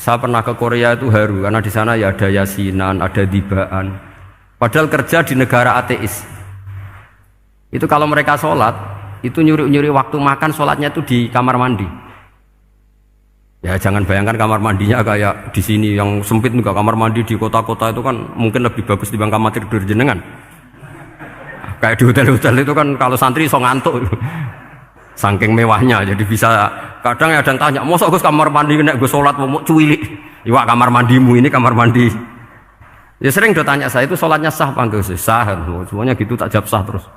Saya pernah ke Korea itu haru karena di sana ya ada yasinan, ada dibaan. Padahal kerja di negara ateis. Itu kalau mereka sholat, itu nyuri-nyuri waktu makan sholatnya itu di kamar mandi. Ya jangan bayangkan kamar mandinya kayak di sini yang sempit juga. Kamar mandi di kota-kota itu kan mungkin lebih bagus dibanding kamar tidur jenengan. Kayak di hotel-hotel itu kan kalau santri so ngantuk. Saking mewahnya, jadi bisa kadang ada yang tanya, mosok Gus kamar mandi nek gue sholat mau cuwilik, iwak kamar mandimu ini kamar mandi. Ya sering do tanya saya itu sholatnya sah apa enggak sih? Sah, semuanya gitu tak jawab sah terus.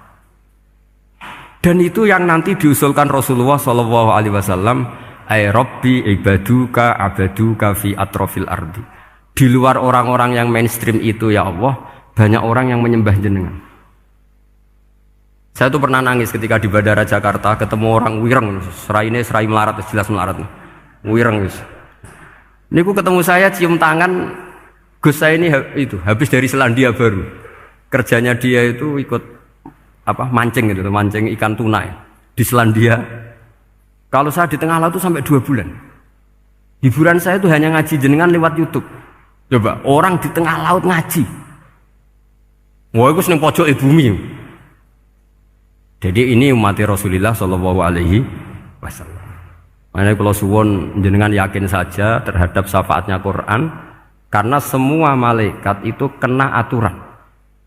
Dan itu yang nanti diusulkan Rasulullah Shallallahu Alaihi Wasallam, ay Rabbi ibaduka abaduka fi atrofil ardi. Di luar orang-orang yang mainstream itu ya Allah, banyak orang yang menyembah jenengan. Saya tuh pernah nangis ketika di Bandara Jakarta ketemu orang wireng, serai melarat, jelas melarat, wireng wis. Ini aku ketemu saya cium tangan, Gus saya ini itu habis dari Selandia Baru, kerjanya dia itu ikut apa mancing gitu, mancing ikan tuna ya, di Selandia. Kalau saya di tengah laut itu sampai 2 bulan. Hiburan saya itu hanya ngaji jenengan lewat YouTube. Coba orang di tengah laut ngaji, wah aku seneng pojok bumi. Jadi ini umat Rasulullah Shallallahu Alaihi Wasallam. Makanya kalau suwon jenengan yakin saja terhadap syafaatnya Quran, karena semua malaikat itu kena aturan.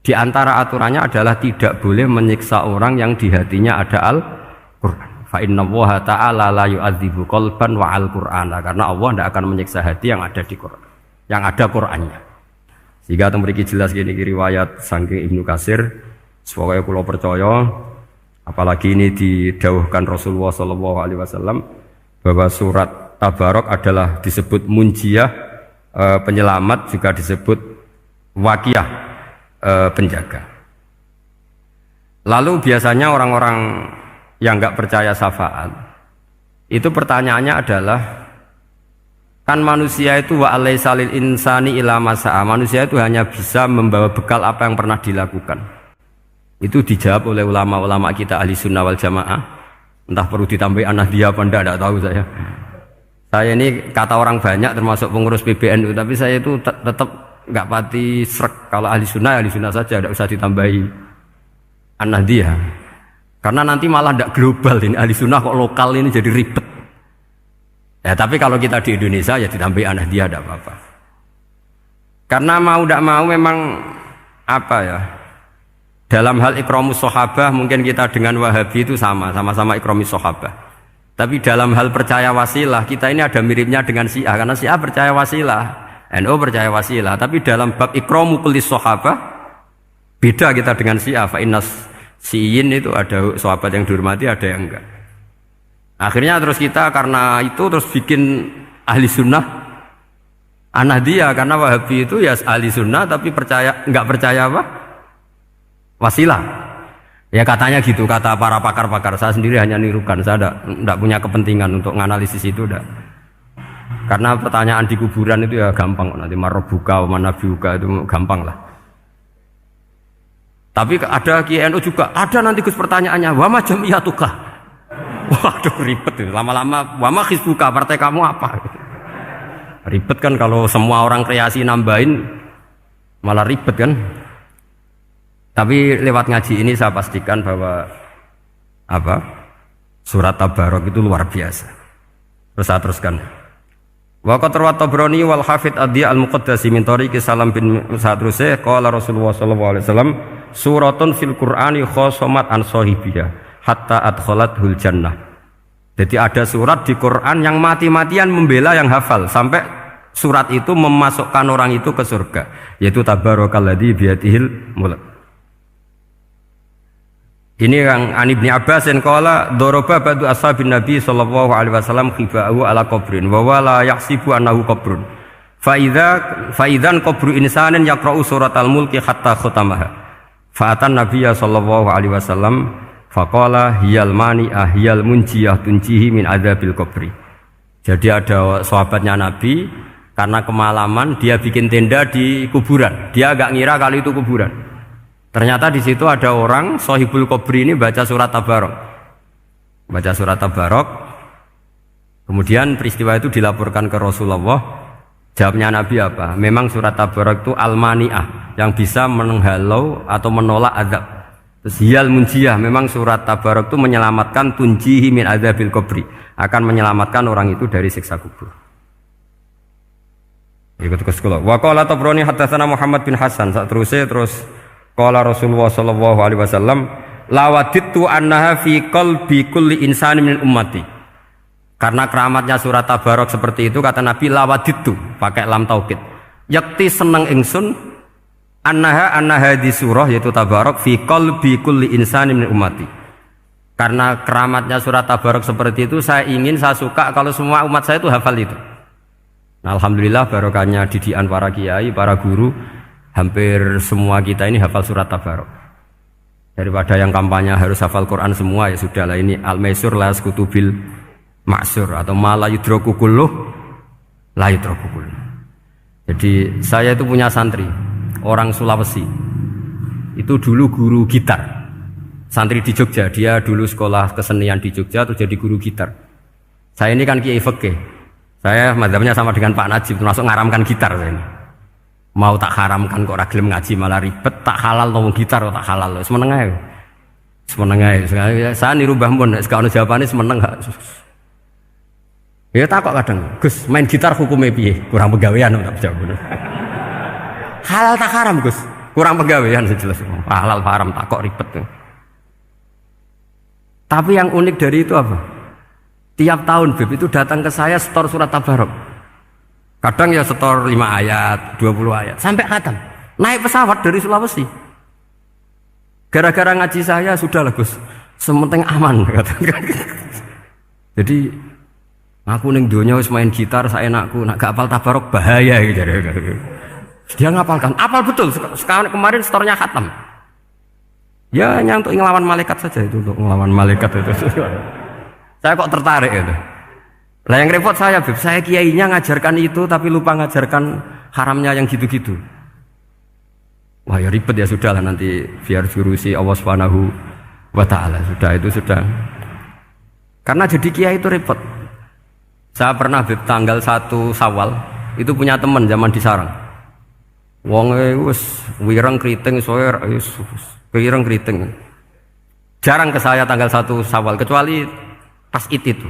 Di antara aturannya adalah tidak boleh menyiksa orang yang di hatinya ada Al-Quran. Fa inna Allaha ta'ala la yu'adzibu qalban wa al-Qur'ana, karena Allah tidak akan menyiksa hati yang ada di Quran, yang ada Qurannya. Sehingga memiliki jelas gini riwayat saking Ibnu Katsir, semoga kula percaya. Apalagi ini didawuhkan Rasulullah Shallallahu Alaihi Wasallam bahwa surat Tabarok adalah disebut munjiyah, penyelamat, juga disebut wakiyah, penjaga. Lalu biasanya orang-orang yang nggak percaya syafaat itu pertanyaannya adalah, kan manusia itu wa alaisa lil insani ila masa'a, manusia itu hanya bisa membawa bekal apa yang pernah dilakukan. Itu dijawab oleh ulama-ulama kita ahli sunnah wal jamaah. Entah perlu ditambah An-Nahdliyah apa enggak tahu saya. Saya ini kata orang banyak termasuk pengurus PBNU, tapi saya itu tetap enggak pati srek. Kalau ahli sunnah saja, enggak usah ditambahi An-Nahdliyah. Karena nanti malah enggak global ini, ahli sunnah kok lokal ini jadi ribet. Ya tapi kalau kita di Indonesia ya ditambahi An-Nahdliyah enggak apa-apa. Karena mau enggak mau memang apa ya? Dalam hal ikramus sahabah mungkin kita dengan Wahabi itu sama-sama ikramus sahabah. Tapi dalam hal percaya wasilah kita ini ada miripnya dengan Syiah, karena Syiah percaya wasilah, NU percaya wasilah. Tapi dalam bab ikramu kulis sahabah beda kita dengan Syiah. Fa innas Syiin itu ada sahabat yang dihormati, ada yang enggak. Akhirnya terus kita karena itu terus bikin ahli sunnah An-Nahdliyah, karena Wahabi itu ya ahli sunnah tapi enggak percaya apa? Wasilah. Ya katanya gitu, kata para pakar-pakar. Saya sendiri hanya nirukan, saya tidak punya kepentingan untuk menganalisis itu. Enggak. Karena pertanyaan di kuburan itu ya gampang, nanti marobuka, manabiuka itu gampang lah. Tapi ada KNU juga, ada nanti Gus pertanyaannya, wama jamiyatuka. Waduh ribet itu, lama-lama wama hizbuka, partai kamu apa? Ribet kan kalau semua orang kreasi nambahin, malah ribet kan. Tapi lewat ngaji ini saya pastikan bahwa surat Tabarok itu luar biasa. Terus saya teruskan. Wa qad rawat Tabrani wal Hafidz Adhi al-Muqaddasi min tariqi Salam bin Sa'drusih qala Rasulullah sallallahu alaihi wasallam suratun fil Qur'ani khosomat an sahibiha hatta adkhalathul jannah. Jadi ada surat di Quran yang mati-matian membela yang hafal sampai surat itu memasukkan orang itu ke surga, yaitu Tabarakalladzi biyadihil mulk. Ini yang Ani bin Abbas yang qala daraba ba'du ashabin Nabi sallallahu alaihi wasallam khiba'u ala qabrin wa wala yahsibu annahu qabrun. Fa idzan qabru insanin yaqra'u suratal mulki hatta khatamaha. Fa atan Nabiyya sallallahu alaihi wasallam faqala hiyal mani'ah hiyal munjiyah tunjihi min adzabil qabri. Jadi ada sahabatnya Nabi karena kemalaman dia bikin tenda di kuburan. Dia agak ngira kalau itu kuburan. Ternyata di situ ada orang Sohibul Qabri ini baca surat Tabarok. Baca surat Tabarok. Kemudian peristiwa itu dilaporkan ke Rasulullah Jawabnya Nabi apa? Memang surat Tabarak itu al-mani'ah, yang bisa menghalau atau menolak azab. Terus hiyal munjiyah, memang surat Tabarak itu menyelamatkan tunjihi min adzabil qabri, akan menyelamatkan orang itu dari siksa kubur. Ikut ke sekolah. Wa qala Tabrani haddatsana Muhammad bin Hasan. Terus qala Rasulullah sallallahu alaihi wasallam lawadittu annaha fi qalbi kulli insani min ummati. Karena keramatnya surat Tabarak seperti itu, kata Nabi lawadittu pakai lam taukid. Yakti seneng ingsun annaha di surah yaitu Tabarak fi qalbi kulli insani min ummati. Karena keramatnya surat Tabarak seperti itu, saya suka kalau semua umat saya itu hafal itu. Nah, alhamdulillah barokahnya didikan para kiai, para guru, hampir semua kita ini hafal surat Tabarak. Daripada yang kampanye harus hafal Quran semua, ya sudahlah, ini al-maisur la yaskutubil maksur atau ma la yudraku kulluh la yudraku kulluh. Jadi saya itu punya santri orang Sulawesi. Itu dulu guru gitar. Santri di Jogja, dia dulu sekolah kesenian di Jogja terus jadi guru gitar. Saya ini kan kiai fikih. Saya mazhabnya sama dengan Pak Najib, termasuk ngaramkan gitar saya ini. Mau tak haramkan kok ora gelem ngaji malah ribet, tak halal ngomong gitar kok tak halal. Semeneng ae. Semeneng ae. Saya niru Mbah Mun, nek ono jawabane semeneng gak. Ya takok kadang, Gus, main gitar hukumnya piye? Kurang pegawean tak jawab. Halal tak haram, Gus? Kurang pegawean sejelas. Halal haram takok ribet. Tapi yang unik dari itu apa? Tiap tahun Bib itu datang ke saya setor surat Tabarak. Kadang ya setor 5 ayat, 20 ayat, sampai khatam. Naik pesawat dari Sulawesi. Gara-gara ngaji saya, sudahlah Gus, sementing aman. Jadi, aku ning donya wis main gitar saenakku, nak gak apal Tabarak bahaya gitu. Dia ngapalkan, apal betul. Sekarang kemarin setornya khatam. Ya hanya untuk ngelawan malaikat saja itu, untuk ngelawan malaikat itu. Saya kok tertarik itu. Lah yang repot saya, Beb, saya kiainya ngajarkan itu tapi lupa ngajarkan haramnya yang gitu-gitu. Wah ya ribet ya, sudah lah, nanti biar jurusi Allah Subhanahu wa ta'ala. Sudah itu sudah. Karena jadi kiai itu repot. Saya pernah, Beb, tanggal 1 Syawal itu punya teman zaman di Sarang. Wonge wis wireng kriting soe wis wireng kriting. Jarang ke saya tanggal 1 Syawal kecuali pas itu.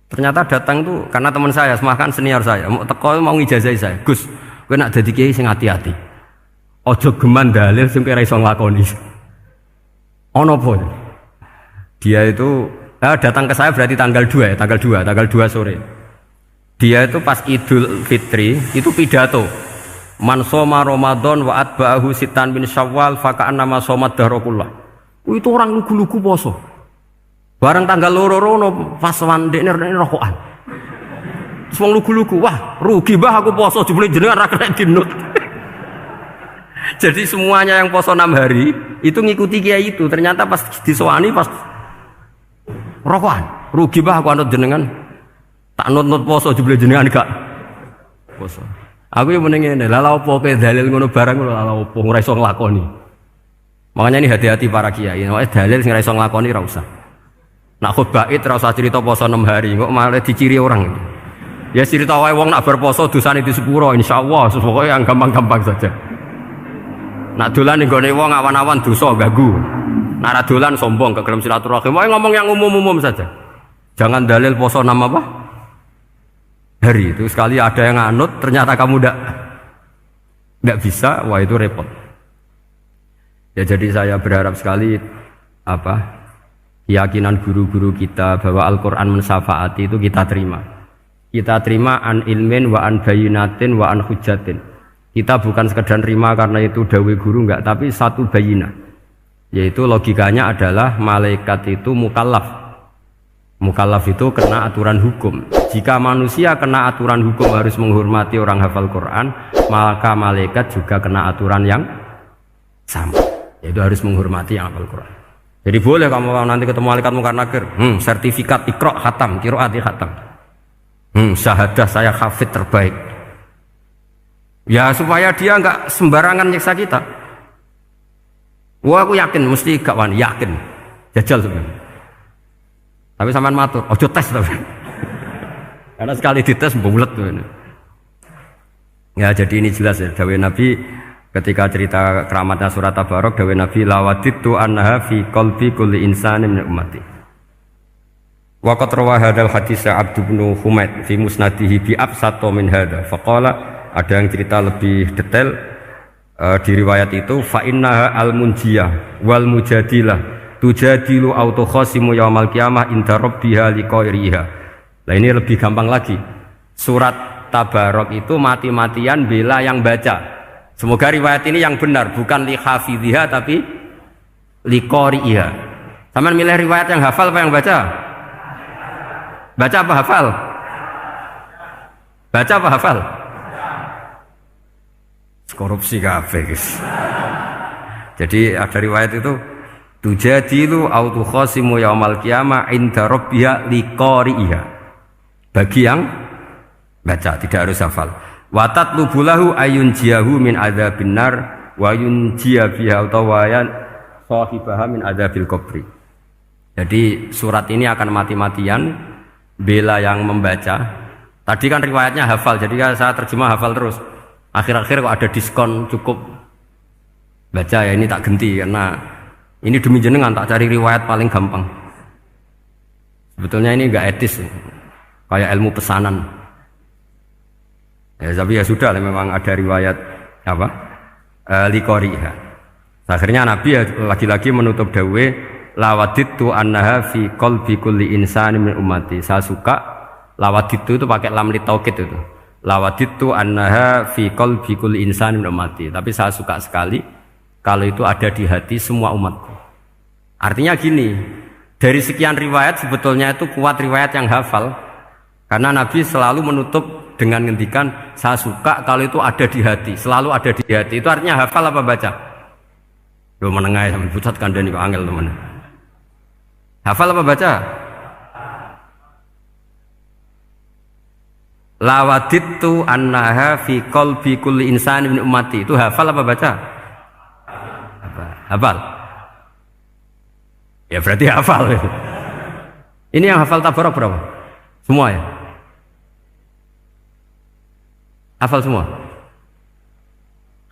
Ternyata datang tuh karena teman saya, semakan senior saya, mau teko mau ngijazahi saya. Gus, kowe nak dadi kiai sing hati-hati. Aja geman dalil sing ora iso nglakoni. Ono apa? Dia itu datang ke saya berarti tanggal 2 ya, tanggal 2 sore. Dia itu pas Idul Fitri itu pidato. Man shoma Ramadan wa atba'ahu sitan min Syawal fa ka'annama shoma dahrakullah. Itu orang lugu-lugu poso. Barang tanggal loro pas wandekne rokokan. Terus wong lugu-lugu, wah rugi bah aku poso jebule jenengan ra kena dinut. Jadi semuanya yang poso 6 hari itu ngikuti kiai itu. Ternyata pas disowani pas rokokan, rugi bah aku anut jenengan. Tak nut-nut poso jebule jenengan gak poso. Aku yang mending ngene, lha opo kowe dalil ngono barang lho, lha opo ora iso nglakoni. Makanya ini hati-hati para kiai, nek dalil sing ora iso nglakoni ora usah. Nak khutbah id ora usah cerita poso 6 hari, kok malah diciri orang. Ya cerita wae wong nak berposo dosane di sepuro insyaallah, pokoke yang gampang-gampang saja. Nak dolan ning gone wong awan-awan dosa ganggu. Nak ra dolan sombong kegelem silaturahim, wae ngomong yang umum-umum saja. Jangan dalil poso 6 apa? Hari itu sekali ada yang nganut ternyata kamu ndak bisa, wah itu repot. Ya jadi saya berharap sekali keyakinan guru-guru kita bahwa Al-Quran mensyafaati itu kita terima. Kita terima an ilmin wa an bayinatin wa an hujatin. Kita bukan sekedar terima karena itu dawai guru, enggak, tapi satu bayinah. Yaitu logikanya adalah malaikat itu mukallaf. Mukallaf itu kena aturan hukum. Jika manusia kena aturan hukum harus menghormati orang hafal Quran, maka malaikat juga kena aturan yang sama. Yaitu harus menghormati yang hafal Quran. Jadi boleh kamu nanti ketemu malaikat mungkar nakir, sertifikat Iqra khatam, qiraati khatam. Syahadah saya hafid terbaik. Ya supaya dia enggak sembarangan nyiksa kita. Wah aku yakin mesti gak wani, yakin. Jajal sebenarnya. Tapi sampean matur, ojo tes tapi. Karena sekali dites bulet tuh ini. Ya, jadi ini jelas ya dawuh Nabi ketika cerita keramatnya surat Tabarok, dawuh Nabi lawaditu annaha fi qalbi kulli insanin min ummati. Wa qad rawa hadzal hadits Abd bin Humaid fi musnadihi bi absato min hadza. Faqala, ada yang cerita lebih detail di riwayat itu, fa innaha al-munjiyah wal mujadilah tujadilu auto khasimu yaumal qiyamah inda rabbiha liqairiha. Nah ini lebih gampang lagi. Surat Tabarok itu mati-matian bela yang baca. Semoga riwayat ini yang benar, bukan li hafidhiha tapi li qari'iha. Sama milih riwayat yang hafal apa yang baca? Baca apa hafal? Baca apa hafal? Korupsi kabeh, guys. Jadi ada riwayat itu tujadilu autu khasimu yaumal qiyamah inda rabbiha li qari'iha. Bagi yang baca, tidak harus hafal. Wa tatlubu lahu ayunjiyahu min adzabin nar wa yunjiya biha utawayan sahibaha min adzabil qabri. Jadi surat ini akan mati-matian bela yang membaca. Tadi kan riwayatnya hafal, jadi saya terjemah hafal terus. Akhir-akhir kok ada diskon cukup baca, ya ini tak ganti karena ini demi jenengan tak cari riwayat paling gampang. Sebetulnya ini enggak etis, kayak ilmu pesanan. Ya, tapi ya sudah, memang ada riwayat apa? Liqariha. Akhirnya Nabi ya lagi-lagi menutup dawe lawaditu annaha fi qalbi kulli insani min ummati. Saya suka lawaditu itu pakai lam li taukid itu. Lawaditu annaha fi qalbi kulli insani min ummati. Tapi saya suka sekali kalau itu ada di hati semua umatku. Artinya gini, dari sekian riwayat sebetulnya itu kuat riwayat yang hafal. Karena Nabi selalu menutup dengan ngendikan saya suka kalau itu ada di hati, selalu ada di hati. Itu artinya hafal apa baca? Loh menengah sampai pucat kandani kok angel teman. Hafal apa baca? Lawaditu annaha fi qalbi kulli insani min ummati. Itu hafal apa baca? Hafal. Ya berarti hafal. Ini yang hafal Tabarok berapa? Semua ya? Hafal semua?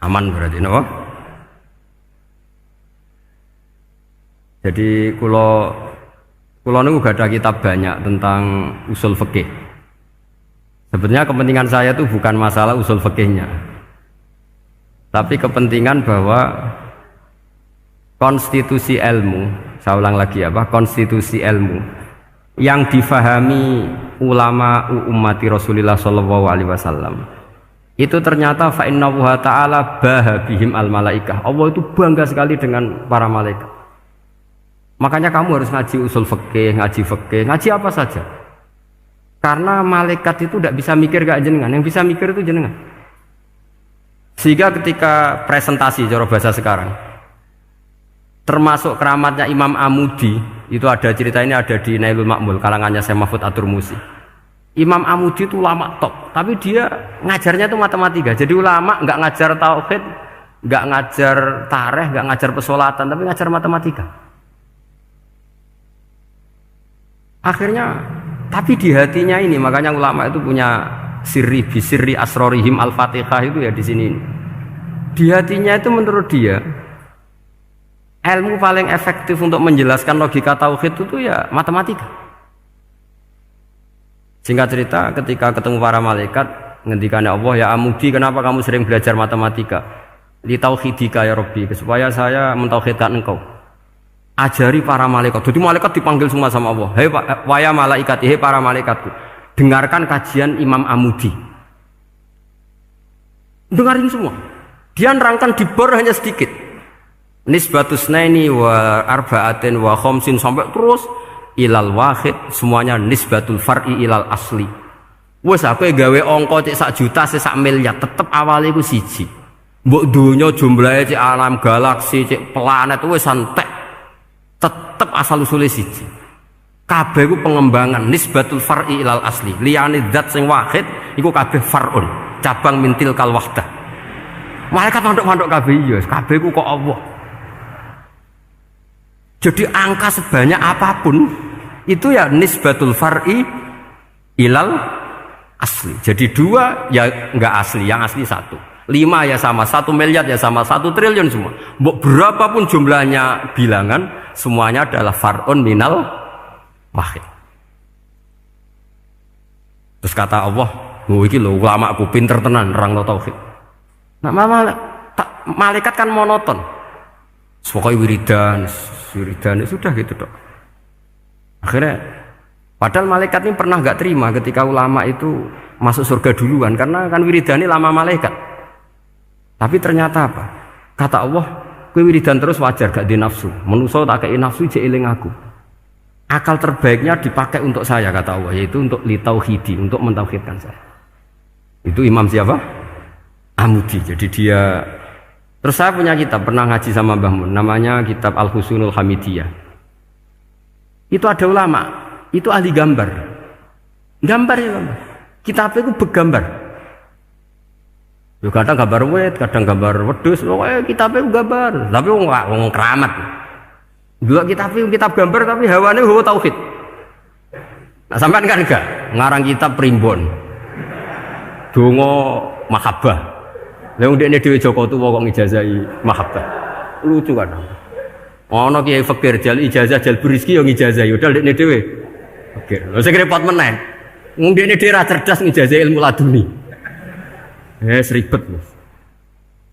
Aman berarti, no? Jadi kulo niku gak ada kitab banyak tentang usul fikih. Sebenarnya kepentingan saya itu bukan masalah usul fikihnya, tapi kepentingan bahwa konstitusi ilmu, saya ulang lagi apa? Konstitusi ilmu yang difahami ulama ummati Rasulullah sallallahu alaihi wasallam itu ternyata fa inna wa ta'ala bahabihim al malaikah. Allah itu bangga sekali dengan para malaikat. Makanya kamu harus ngaji usul fikih, ngaji apa saja. Karena malaikat itu tidak bisa mikir gak jenengan, yang bisa mikir itu jenengan. Sehingga ketika presentasi cara bahasa sekarang, termasuk keramatnya Imam Amudi, itu ada cerita ini ada di Nailul Ma'mul kalangannya Syekh Mahfud At-Turmusi. Imam Amudi itu ulama top, tapi dia ngajarnya itu matematika. Jadi ulama nggak ngajar tauhid, nggak ngajar tarikh, nggak ngajar pesolatan, tapi ngajar matematika. Akhirnya, tapi di hatinya ini, makanya ulama itu punya bisirri asrorihim al-fatihah itu ya di sini. Di hatinya itu menurut dia, ilmu paling efektif untuk menjelaskan logika tauhid itu ya matematika. Singkat cerita, ketika ketemu para malaikat, ngendikannya Allah, ya Amudi, kenapa kamu sering belajar matematika? Li tauhidika ya Rabbi, supaya saya mentauhidkan engkau. Ajari para malaikat. Jadi malaikat dipanggil semua sama Allah. Hei waya malaikat, hei para malaikatku, dengarkan kajian Imam Amudi. Dengarin semua. Dia nerangkan di bor hanya sedikit. Nisbatus naini wa arba'atin wa khamsin sampai terus ilal wahid, semuanya nisbatul far'i ilal asli. Wes aku gawe angka cek 1 juta cek 1 miliar tetep awalnya iku siji. Mbok donya jumlahe cek alam galaksi cek planet wes santek tetep asal usule siji. Kabeh iku pengembangan nisbatul far'i ilal asli. Liyane zat sing wahid iku kabeh far'un, cabang mintil kal wahdah. Malaikat manduk-manduk kabeh ya, kabeh iku kok Allah. Jadi angka sebanyak apapun itu ya nisbatul far'i ilal asli. Jadi 2 ya enggak asli, yang asli 1. 5 ya sama, 1 miliar ya sama, 1 triliun semua. Berapapun jumlahnya bilangan, semuanya adalah far'un minal wahid. Terus kata Allah, iki lho ulama aku pinter tenan nerangno tauhid. Nah, malaikat kan monoton. Pokoknya wiridan sudah gitu dok. Akhirnya, padahal malaikat ini pernah nggak terima ketika ulama itu masuk surga duluan karena kan wiridan ini lama malaikat. Tapi ternyata apa? Kata Allah, kowe wiridan terus wajar gak di nafsu. Manusa tak kei nafsu jek eling aku. Akal terbaiknya dipakai untuk saya kata Allah, yaitu untuk litauhidi, untuk mentauhidkan saya. Itu Imam siapa? Amudi. Jadi dia. Terus saya punya kitab, pernah ngaji sama Mbah Mun, namanya kitab Al-Husunul Hamidiyah. Itu ada ulama, itu ahli gambar. Gambar ya gambar. Kitabnya itu bergambar. Ya kadang gambar wet, kadang gambar wedhus, pokoknya kitabnya itu gambar. Tapi wong keramat. Dua kitab gambar tapi hawane hawa tauhid. Nah, sampean kan enggak ngarang kitab primbon. Donga mahabbah. Lah ndekne dhewe Joko tuwa kok ngijazahi mahabbah. Lucu kan. Ana Kiai Fakir jal ijazah jal berizki yo ngijazahi udah ndekne dhewe. Fakir. Lha sing repot meneh. Ndekne dhewe ra cerdas ngijazahi ilmu laduni. Ribet.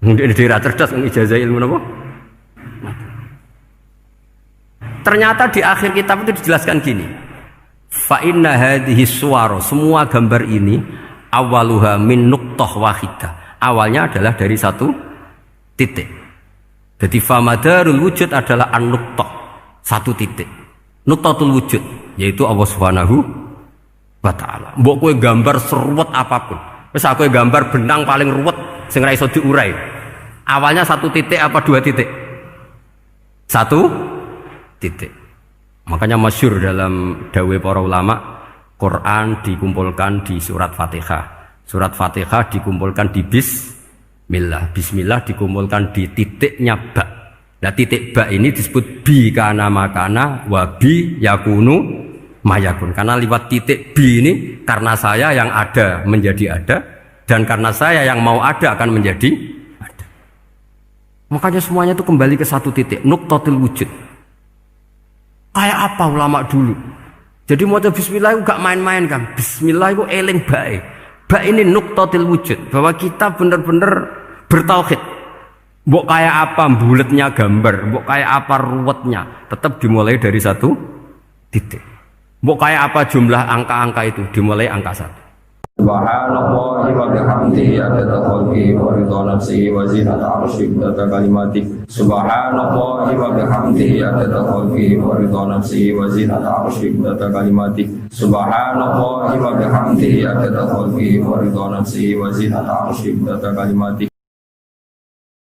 Ndekne dhewe ra cerdas ngijazahi ilmu napa? Ternyata di akhir kitab itu dijelaskan gini. Fa inna hadhihi suwar, semua gambar ini awaluha min nuqtah wahidah. Awalnya adalah dari 1 titik. Jadi famadarul wujud adalah an-nuqtah, 1 titik. Nuqtatul wujud yaitu Allah Subhanahu wa taala. Mbok kowe gambar seruwet apapun. Wis aku gambar benang paling ruwet sing ra iso diurai. Awalnya 1 titik apa 2 titik? 1 titik. Makanya masyhur dalam dawuh para ulama, Quran dikumpulkan di surat Fatihah. Surat Fatihah dikumpulkan di bismillah. Bismillah dikumpulkan di titiknya ba. Nah titik ba ini disebut bi kana makana wa bi yakunu mayakun. Karena lewat titik bi ini karena saya yang ada menjadi ada dan karena saya yang mau ada akan menjadi ada. Makanya semuanya itu kembali ke 1 titik, nuqtatul wujud. Kayak apa ulama dulu? Jadi mau bismillah itu gak main-main kan. Bismillah itu eling bae. Bak ini nuqtatil wujud, bahwa kita benar-benar bertauhid. Mbok kayak apa buletnya gambar, mbok kayak apa ruwetnya, tetap dimulai dari 1 titik. Mbok kayak apa jumlah angka-angka itu, dimulai angka 1. Subhanallah wa bihamdihi adada khalqihi wa ridha nafsihi wa zinata arsyihi wa adada kalimatihi. Subhanallah wa bihamdihi adada khalqihi wa ridha nafsihi wa zinata arsyihi wa adada kalimatihi. Subhanallah wa bihamdihi adada khalqihi wa ridha nafsihi wa zinata arsyihi wa adada kalimatihi.